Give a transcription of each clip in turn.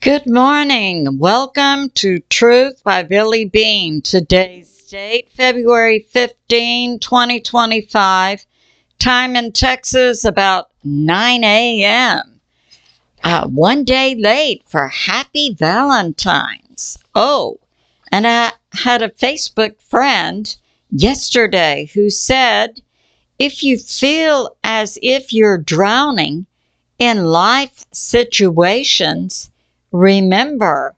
Good morning. Welcome to Truth by Billie Beene. Today's date, February 15, 2025. Time in Texas, about 9 a.m. One day late for Happy Valentine's. Oh, and I had a Facebook friend yesterday who said, if you feel as if you're drowning in life situations, remember,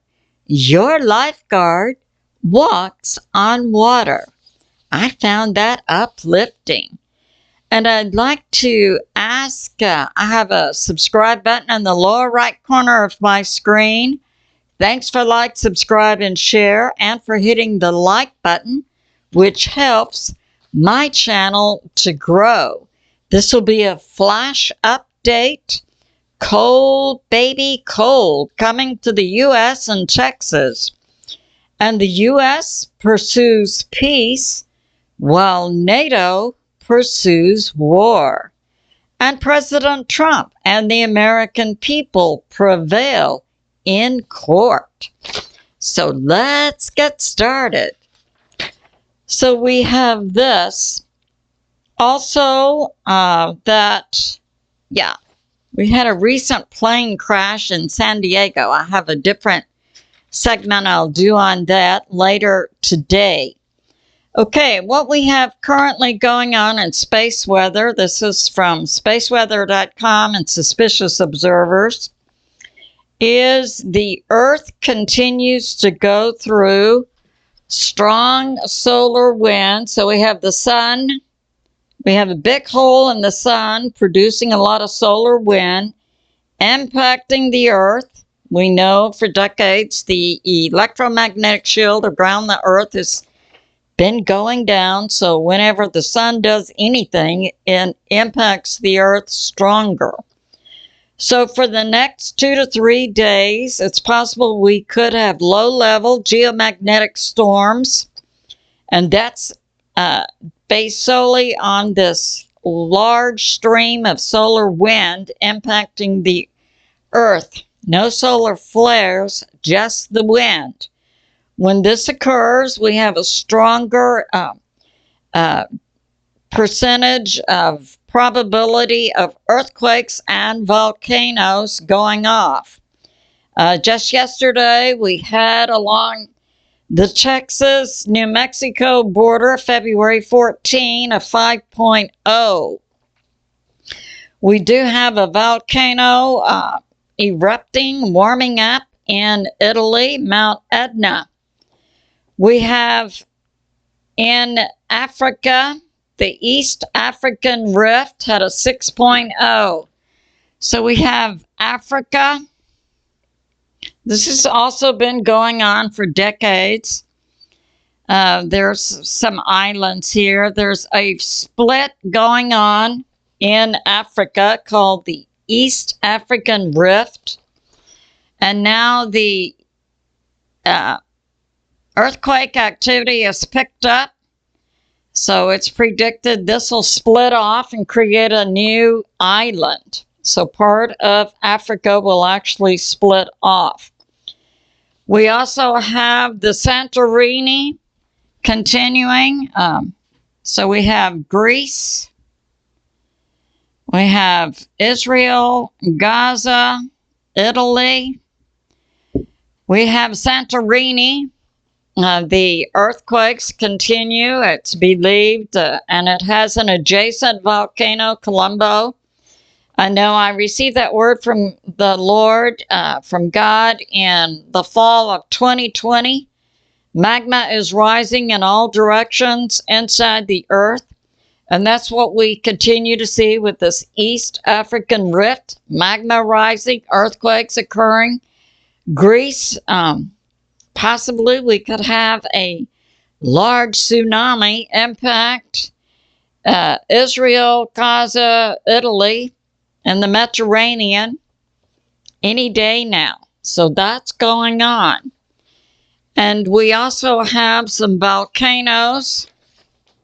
your lifeguard walks on water. I found that uplifting. And I'd like to ask, I have a subscribe button in the lower right corner of my screen. Thanks for like, subscribe, and share, and for hitting the like button, which helps my channel to grow. This will be a flash update. Cold, baby, cold, coming to the U.S. and Texas. And the U.S. pursues peace while NATO pursues war. And President Trump and the American people prevail in court. So let's get started. So we have this. Also, we had a recent plane crash in San Diego. I have a different segment I'll do on that later today. Okay, what we have currently going on in space weather, this is from spaceweather.com and Suspicious Observers, is the Earth continues to go through strong solar wind. So we have the sun. We have a big hole in the sun producing a lot of solar wind impacting the Earth. We know for decades the electromagnetic shield around the Earth has been going down. So whenever the sun does anything, it impacts the Earth stronger. So for the next 2 to 3 days, it's possible we could have low-level geomagnetic storms. And that's based solely on this large stream of solar wind impacting the Earth. No solar flares, just the wind. When this occurs, we have a stronger percentage of probability of earthquakes and volcanoes going off. Just yesterday, we had along the Texas-New Mexico border, February 14, a 5.0. We do have a volcano erupting, warming up in Italy, Mount Etna. We have in Africa, the East African Rift had a 6.0. So we have Africa. This has also been going on for decades. There's some islands here. There's a split going on in Africa called the East African Rift. And now the earthquake activity has picked up. So it's predicted this will split off and create a new island. So part of Africa will actually split off. We also have the Santorini continuing. So we have Greece. We have Israel, Gaza, Italy. We have Santorini. The earthquakes continue, it's believed, and it has an adjacent volcano, Colombo. I know I received that word from the Lord, from God, in the fall of 2020. Magma is rising in all directions inside the earth, and that's what we continue to see with this East African Rift. Magma rising, earthquakes occurring. Greece, possibly we could have a large tsunami impact. Israel, Gaza, Italy, and the Mediterranean any day now. So that's going on. And we also have some volcanoes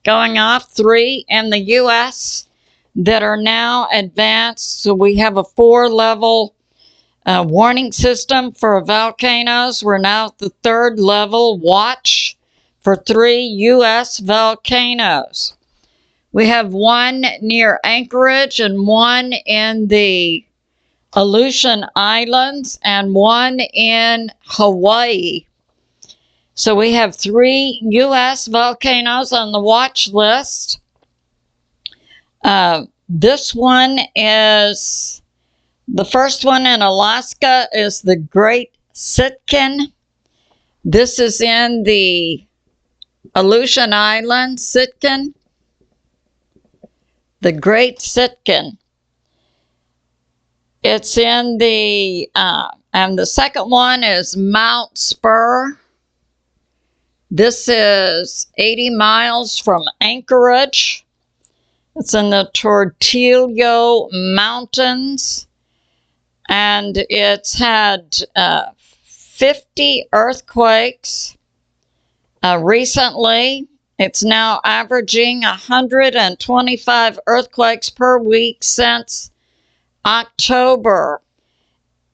going off, 3 in the U.S. that are now advanced. So we have a 4-level warning system for volcanoes. We're now at the 3rd level watch for 3 U.S. volcanoes. We have one near Anchorage and one in the Aleutian Islands and one in Hawaii. So we have 3 U.S. volcanoes on the watch list. This one is, the first one in Alaska is the Great Sitkin. This is in the Aleutian Islands, Sitkin. The Great Sitkin. It's in the, and the second one is Mount Spur. This is 80 miles from Anchorage. It's in the Tortillo Mountains. And it's had 50 earthquakes recently. It's now averaging 125 earthquakes per week since October.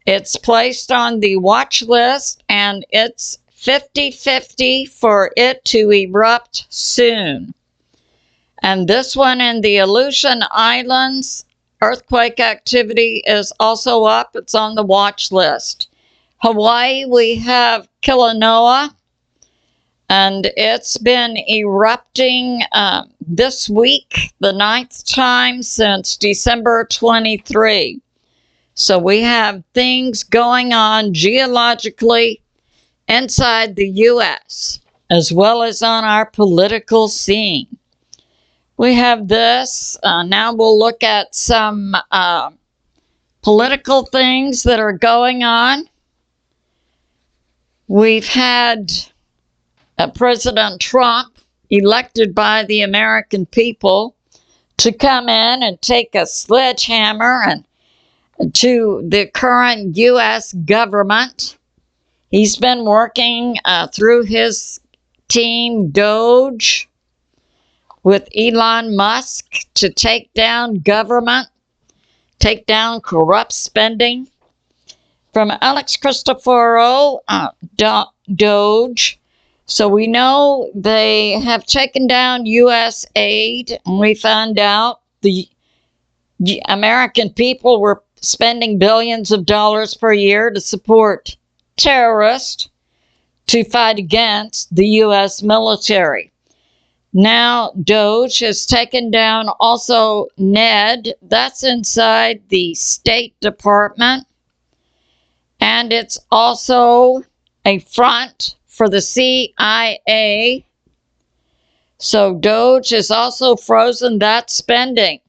It's placed on the watch list, and it's 50-50 for it to erupt soon. And this one in the Aleutian Islands, earthquake activity is also up. It's on the watch list. Hawaii, we have Kilauea, and it's been erupting this week, the 9th time since December 23. So we have things going on geologically inside the U.S., as well as on our political scene. We have this. Now we'll look at some political things that are going on. We've had President Trump, elected by the American people, to come in and take a sledgehammer and to the current U.S. government. He's been working through his team Doge with Elon Musk to take down government, take down corrupt spending. From Alex Christefero, Doge. So we know they have taken down U.S. aid, and we found out the American people were spending billions of dollars per year to support terrorists to fight against the U.S. military. Now Doge has taken down also NED, that's inside the State Department, and it's also a front for the CIA. So Doge has also frozen that spending.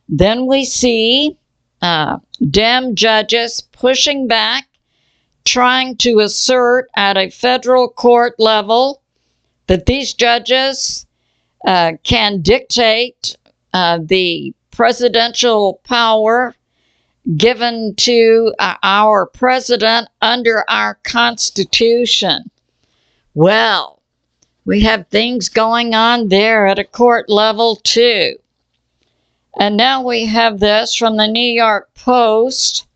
Then we see Dem judges pushing back, trying to assert at a federal court level that these judges can dictate the presidential power given to our president under our Constitution. Well, we have things going on there at a court level too. And now we have this from the New York Post.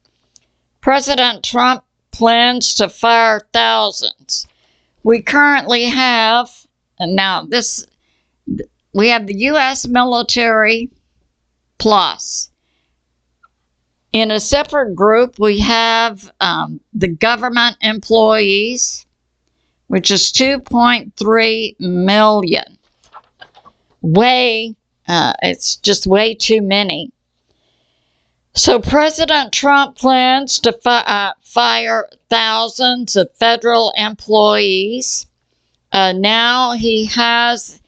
President Trump plans to fire thousands. We currently have, and now this, we have the U.S. military plus. In a separate group, we have the government employees, which is 2.3 million. It's just way too many. So President Trump plans to fire thousands of federal employees. Now he has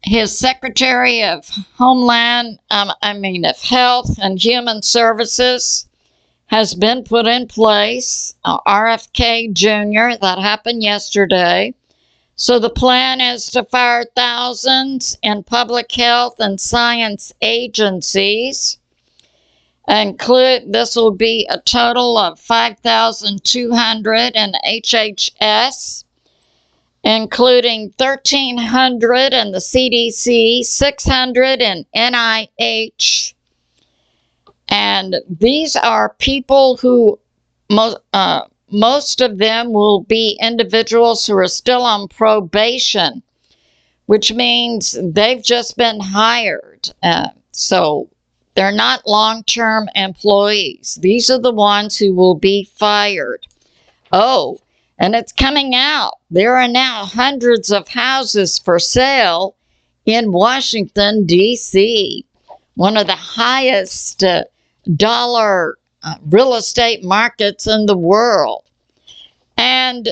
his Secretary of of Health and Human Services has been put in place, RFK Jr., that happened yesterday. So the plan is to fire thousands in public health and science agencies. This will be a total of 5,200 in HHS, including 1,300 in the CDC, 600 in NIH, And these are people who, most of them will be individuals who are still on probation, which means they've just been hired. So they're not long-term employees. These are the ones who will be fired. Oh, and it's coming out. There are now hundreds of houses for sale in Washington, D.C., one of the highest dollar real estate markets in the world. And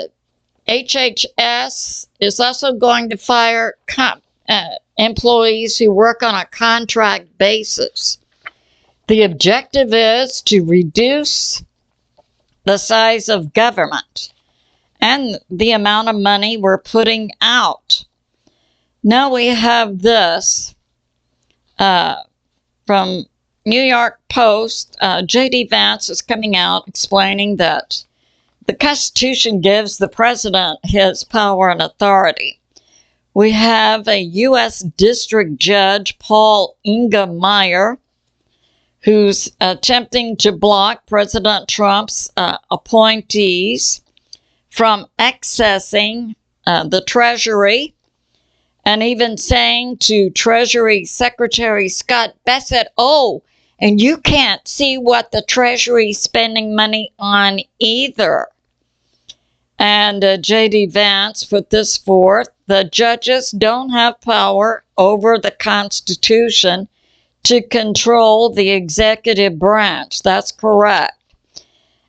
HHS is also going to fire employees who work on a contract basis. The objective is to reduce the size of government and the amount of money we're putting out. Now we have this from New York Post. J.D. Vance is coming out explaining that the Constitution gives the president his power and authority. We have a U.S. District Judge, Paul Ingemeyer, who's attempting to block President Trump's appointees from accessing the Treasury, and even saying to Treasury Secretary Scott Bessent, oh, and you can't see what the Treasury's spending money on either. And J.D. Vance put this forth: the judges don't have power over the Constitution to control the executive branch. That's correct.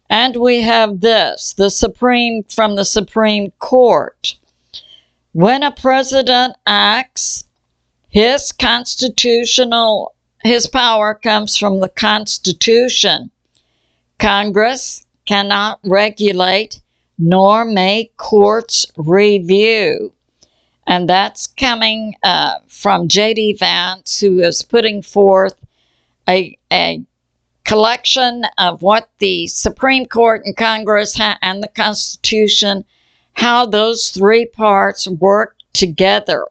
And we have this, from the Supreme Court. When a president acts, his power comes from the Constitution. Congress cannot regulate, nor may courts review. And that's coming from J.D. Vance, who is putting forth a collection of what the Supreme Court and Congress and the Constitution, how those three parts work together.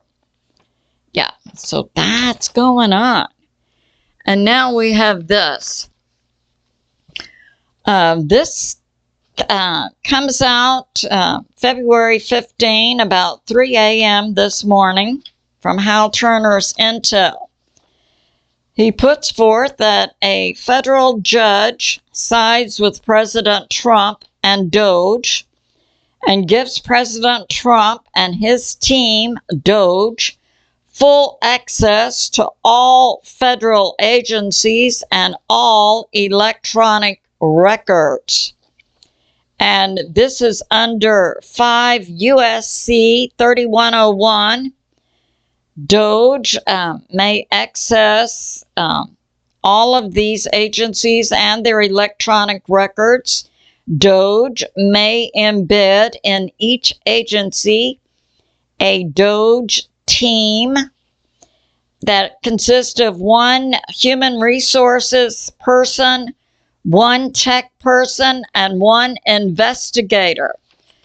Yeah, so that's going on. And now we have this. This comes out February 15, about 3 a.m. this morning, from Hal Turner's Intel. He puts forth that a federal judge sides with President Trump and Doge and gives President Trump and his team, Doge, full access to all federal agencies and all electronic records. And this is under 5 U.S.C. 3101. Doge may access all of these agencies and their electronic records. Doge may embed in each agency a Doge team that consists of one human resources person, one tech person, and one investigator.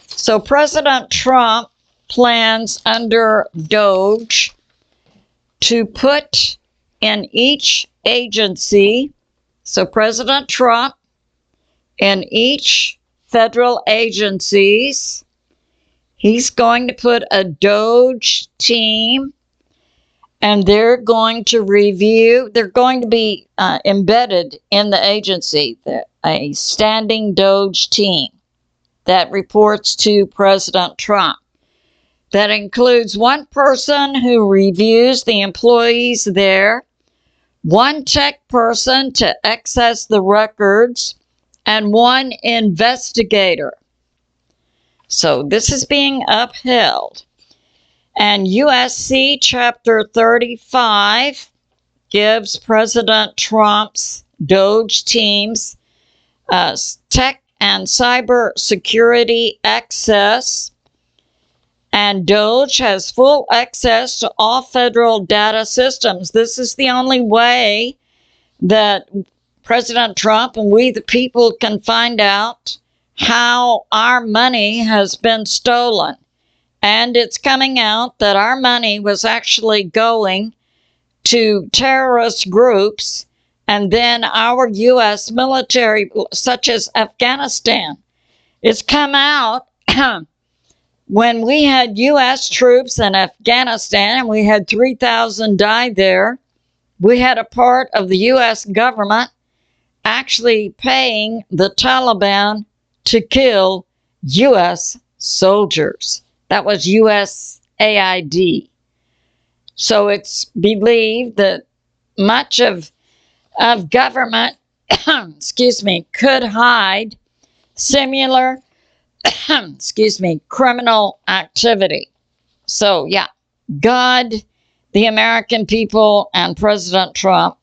So President Trump plans under Doge to put in each agency, so President Trump in each federal agencies, he's going to put a Doge team, and they're going to review, they're going to be embedded in the agency, a standing Doge team that reports to President Trump. That includes one person who reviews the employees there, one tech person to access the records, and one investigator. So this is being upheld. And USC Chapter 35 gives President Trump's Doge teams tech and cyber security access. And Doge has full access to all federal data systems. This is the only way that President Trump and we the people can find out how our money has been stolen. And it's coming out that our money was actually going to terrorist groups And then our U.S. military, such as Afghanistan, it's come out when we had U.S. troops in Afghanistan and we had 3,000 die there. We had a part of the U.S. government actually paying the Taliban to kill U.S. soldiers. That was USAID. So it's believed that much of government, excuse me, could hide similar, excuse me, criminal activity. So yeah, God, the American people, and President Trump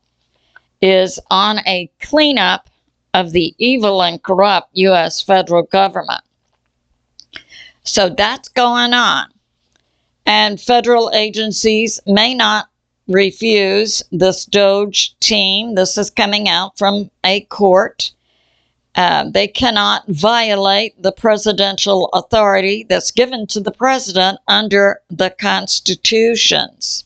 is on a cleanup of the evil and corrupt U.S. federal government. So that's going on. And federal agencies may not refuse this DOJ team. This is coming out from a court. They cannot violate the presidential authority that's given to the president under the constitutions.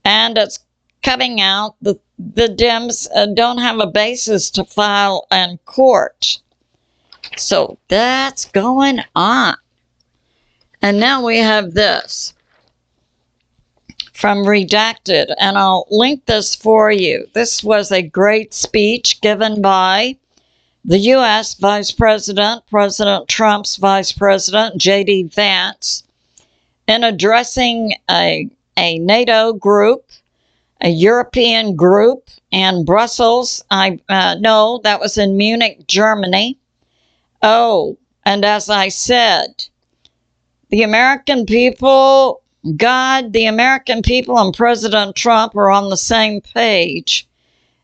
And it's coming out that the Dems don't have a basis to file in court. So that's going on. And now we have this from Redacted, and I'll link this for you. This was a great speech given by the U.S. Vice President, President Trump's Vice President, J.D. Vance, in addressing a NATO group, a European group in Brussels. I know that was in Munich, Germany. Oh, and as I said, the American people, God, the American people, and President Trump are on the same page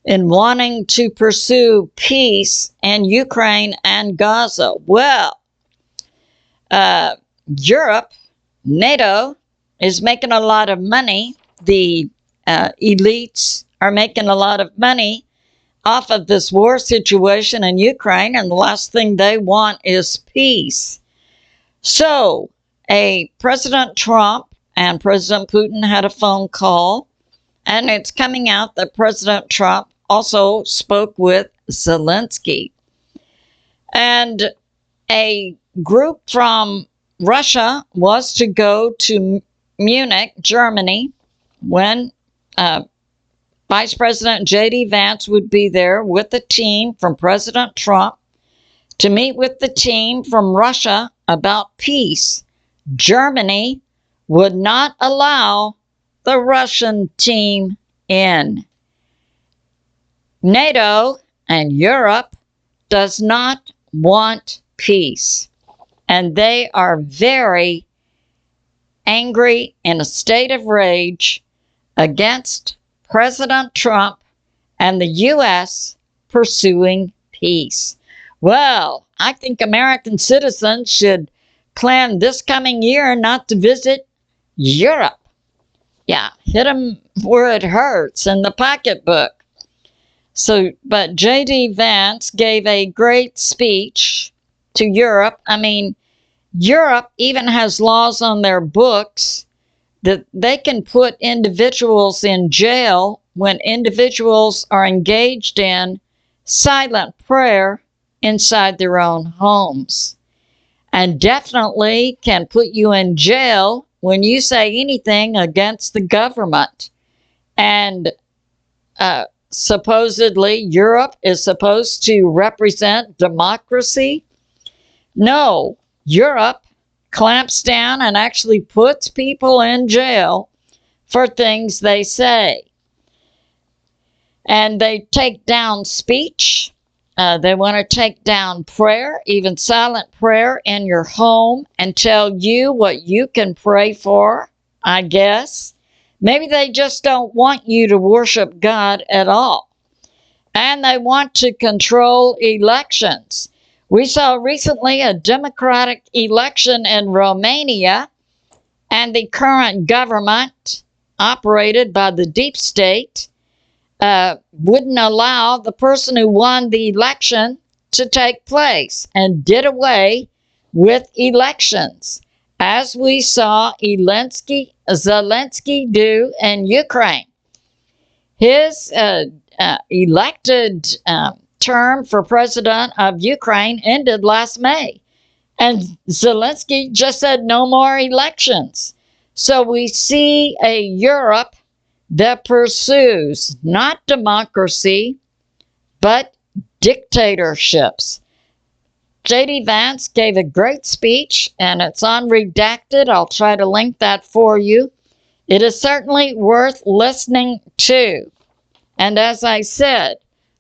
in wanting to pursue peace in Ukraine and Gaza. Well, Europe, NATO, is making a lot of money. The elites are making a lot of money off of this war situation in Ukraine, and the last thing they want is peace. So, President Trump and President Putin had a phone call, and it's coming out that President Trump also spoke with Zelensky. And a group from Russia was to go to Munich, Germany, when Vice President J.D. Vance would be there with a team from President Trump to meet with the team from Russia about peace. Germany would not allow the Russian team in. NATO and Europe does not want peace, and they are very angry, in a state of rage, against President Trump and the U.S. pursuing peace. Well, I think American citizens should plan this coming year not to visit Europe. Yeah, hit them where it hurts, in the pocketbook. So, but J.D. Vance gave a great speech to Europe. I mean, Europe even has laws on their books that they can put individuals in jail when individuals are engaged in silent prayer inside their own homes. And definitely can put you in jail when you say anything against the government. And supposedly Europe is supposed to represent democracy. No, Europe clamps down and actually puts people in jail for things they say. And they take down speech. They want to take down prayer, even silent prayer in your home, and tell you what you can pray for, I guess. Maybe they just don't want you to worship God at all. And they want to control elections. We saw recently a democratic election in Romania, and the current government, operated by the deep state, wouldn't allow the person who won the election to take place and did away with elections, as we saw Zelensky do in Ukraine. His elected term for president of Ukraine ended last May. And Zelensky just said no more elections. So we see a Europe that pursues not democracy, but dictatorships. J.D. Vance gave a great speech, and it's on Redacted. I'll try to link that for you. It is certainly worth listening to. And as I said,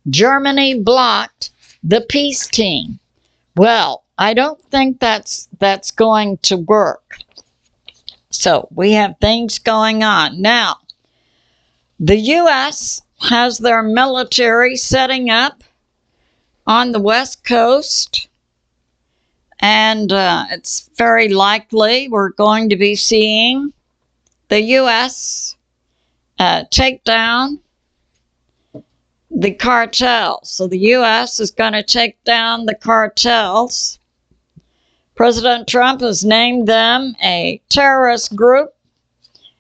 Germany blocked the peace team. Well, I don't think that's going to work. So we have things going on. Now, the U.S. has their military setting up on the West Coast. And it's very likely we're going to be seeing the U.S. Take down the cartels. So the U.S. is going to take down the cartels. President Trump has named them a terrorist group.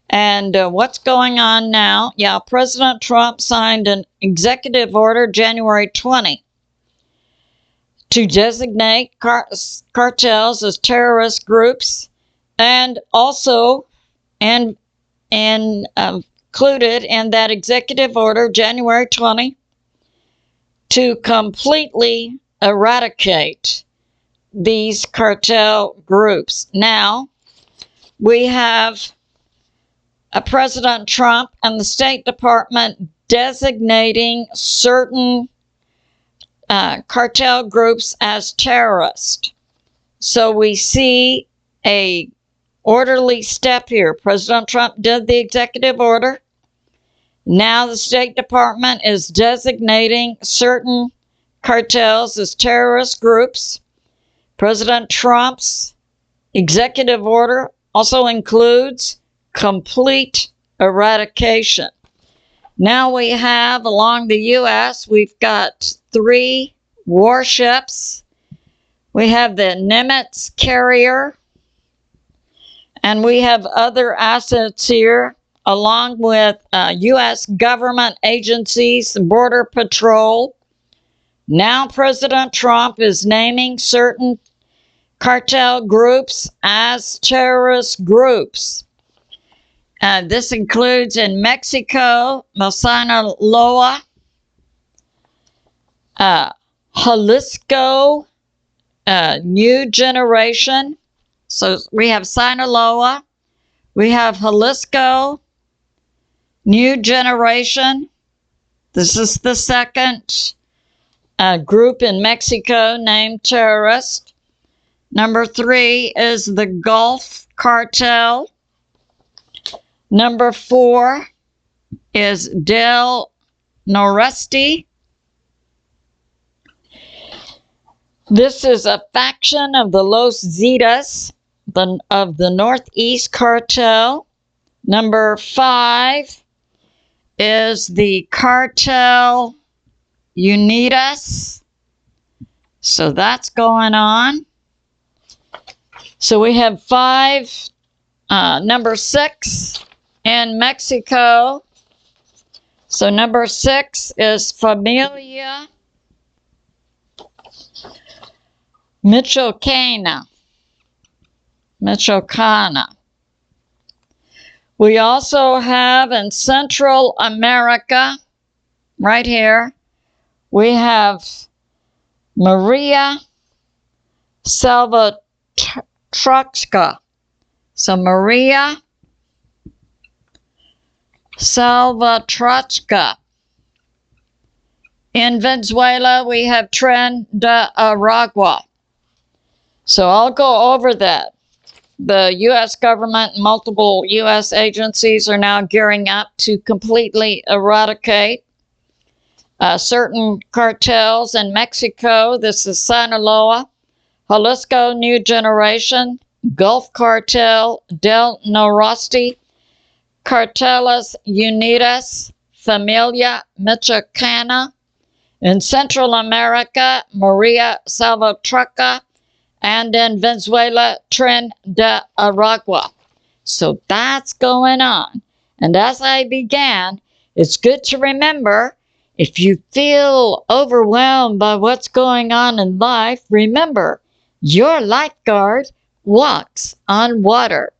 And what's going on now? Yeah, President Trump signed an executive order January 20 to designate cartels as terrorist groups, and also included in that executive order January 20 to completely eradicate these cartel groups. Now, we have President Trump and the State Department designating certain cartel groups as terrorist. So we see a orderly step here. President Trump did the executive order. Now the State Department is designating certain cartels as terrorist groups. President Trump's executive order also includes complete eradication. Now we have, along the U.S., we've got 3 warships. We have the Nimitz carrier, and we have other assets here, along with U.S. government agencies, Border Patrol. Now President Trump is naming certain cartel groups as terrorist groups. This includes in Mexico, Sinaloa, Jalisco, New Generation. So we have Sinaloa, we have Jalisco, New Generation. This is the second group in Mexico named terrorist. Number 3 is the Gulf Cartel. Number 4 is Del Noreste. This is a faction of the Los Zetas of the Northeast Cartel. Number 5 is the Cartel Unidas. So that's going on. So we have 5. Number 6 in Mexico. So number 6 is Familia Michoacana. We also have in Central America, right here, we have Maria Salvatrucha. So Maria Salvatrucha. In Venezuela, we have Tren de Aragua. So I'll go over that. The U.S. government and multiple U.S. agencies are now gearing up to completely eradicate certain cartels in Mexico. This is Sinaloa, Jalisco, New Generation, Gulf Cartel, Del Noreste, Carteles Unidas, Familia Michoacana. In Central America, Maria Salvatrucha, and in Venezuela, Tren de Aragua. So that's going on. And as I began, it's good to remember If you feel overwhelmed by what's going on in life, remember, your lifeguard walks on water.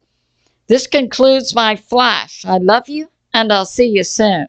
This concludes my flash. I love you, and I'll see you soon.